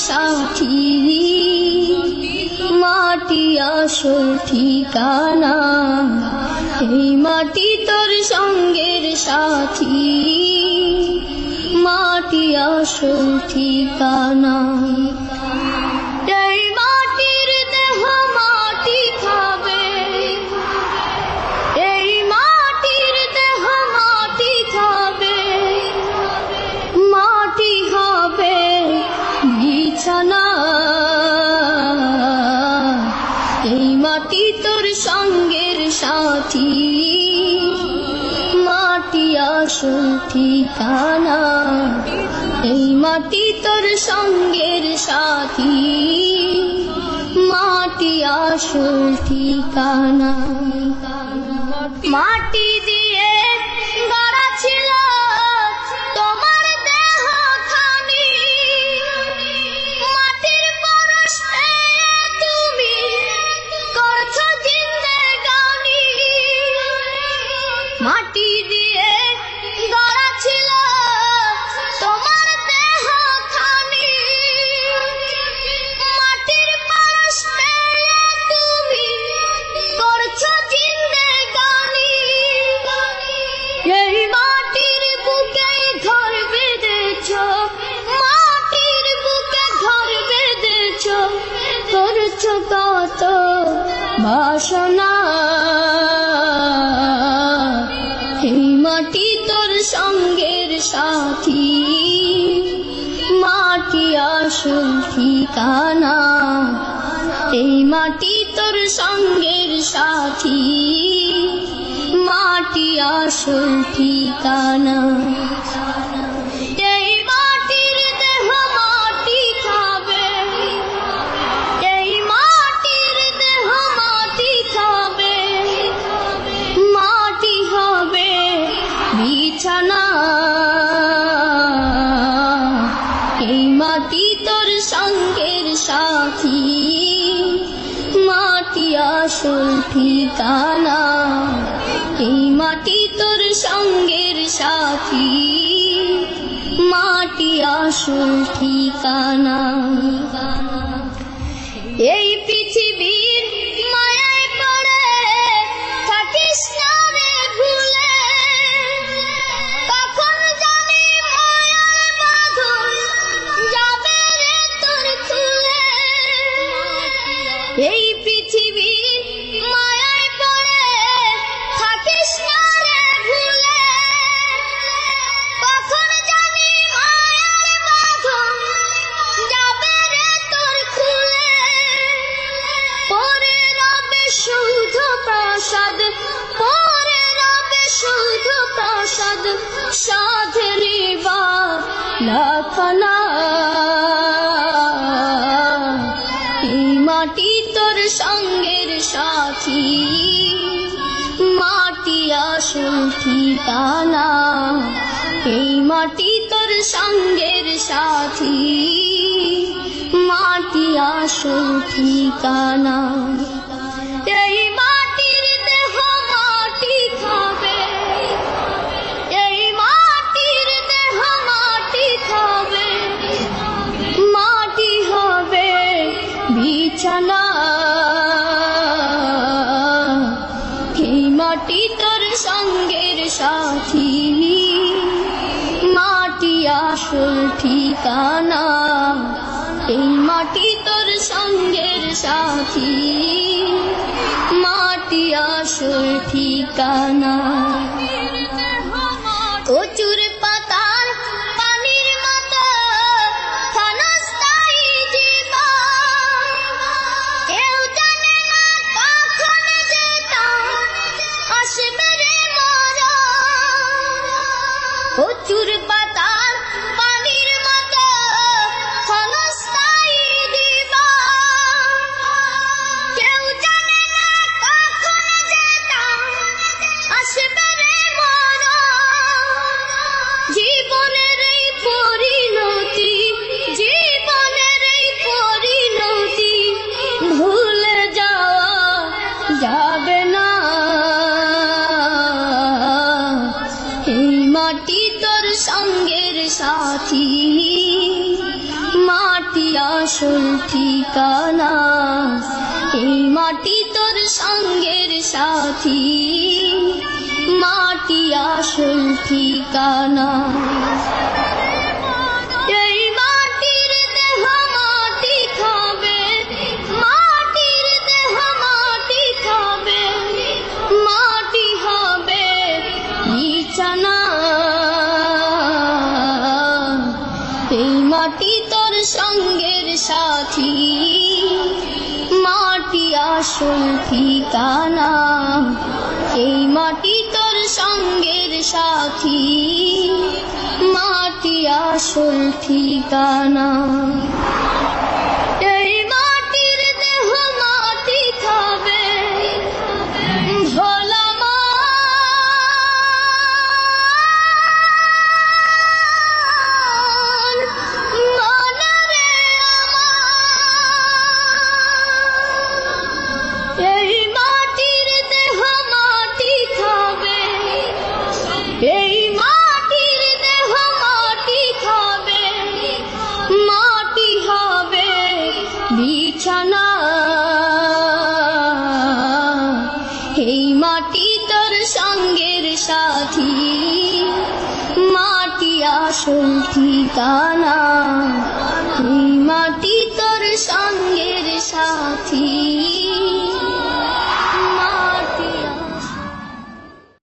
সাথী, মাটি আসল ঠিকানা। এই মাটি তোর সঙ্গের সাথী, মাটি আসল ঠিকানা। এই মাটির দেহ মাটি খাবে, এই মাটির দেহ মাটি খাবে, মাটি হবে বিছানা। এই মাটি তোর সঙ্গের সাথী, মাটি আসল ঠিকানা। এই মাটি তোর সঙ্গের সাথী, মাটি আসল ঠিকানা। মাটি দিয়ে গড়া ছিল তোমার দেহ খানি, মাটির পরশ পেয়ে তুমি করছো জিন্দেগানি। মাটি দিয়ে গড়া ছিল তোমার দেহ খানি, মাটির পরশ পেয়ে তুমি করছো জিন্দেগানি। এই মাটির বুকে ঘর বেঁধেছো, মাটির বুকে ঘর বেঁধেছো, করছো কত বাসনা। এই মাটি তোর সঙ্গের সাথী, মাটি আসল ঠিকানা। এই মাটি তোর সঙ্গের সাথী, মাটি আসল ঠিকানা। এই মাটির দেহ মাটি খাবে, এই মাটির দেহ মাটি খাবে, মাটি হবে বিছানা। এই মাটি তোর সঙ্গের সাথী, মাটি আসল ঠিকানা। এই মাটি তোর সঙ্গের সাথী, মাটি আসল ঠিকানা। এই পৃথিবীর মায়ায় পড়ে থাকিস না রে ভুলে, কখন জানি মায়ার বাঁধন যাবে রে তোর খুলে। এই পৃথিবীর মায়ায় পড়ে থাকিস না রে ভুলে, কখন জানি মায়ার বাঁধন যাবে রে তোর খুলে। পরে রবে শুধু প্রসাদ, পরে রবে শুধু প্রসাদ, সাধের লাখানা। এই মাটি তোর সঙ্গের সাথী, মাটি আসল ঠিকানা। এই মাটি তোর সঙ্গের সাথী, মাটি আসল ঠিকানা। এই মাটির দেহ মাটি খাবে, এই মাটির দেহ মাটি খাবে, মাটি হবে বিছানা। এই মাটি তোর সঙ্গের সাথী, মাটি আসল ঠিকানা। এই মাটি তোর সঙ্গের সাথী, মাটি আসল ঠিকানা। কচুর পাতার পানির মতো ক্ষণস্থায়ী জীবন, কেউ জানে না কখন যেটা আসবে রে মরণ। কচুর পাতার পানির মতো ক্ষণস্থায়ী জীবন, কেউ জানে না কখন যেটা আসবে রে মরণ। মাটি আসল ঠিকানা, এই মাটি তোর সঙ্গের সাথী, মাটি আসল ঠিকানা। এই মাটির দেহ মাটি খাবে, মাটির দেহ মাটি খাবে, মাটি হবে বিছানা। এই মাটি তোর সঙ্গের সাথী, মাটি আসল ঠিকানা, এই মাটি তোর সঙ্গের সাথী, মাটি আসল ঠিকানা। এই মাটির দেহ মাটি খাবে, ভোলা এই মাটির দেহ মাটি খাবে, এই মাটির দেহ মাটি খাবে, মাটি হবে বিছানা। এই মাটি তোর সঙ্গের সাথী, মাটি আসল ঠিকানা, এই মাটি তোর সঙ্গের সাথী।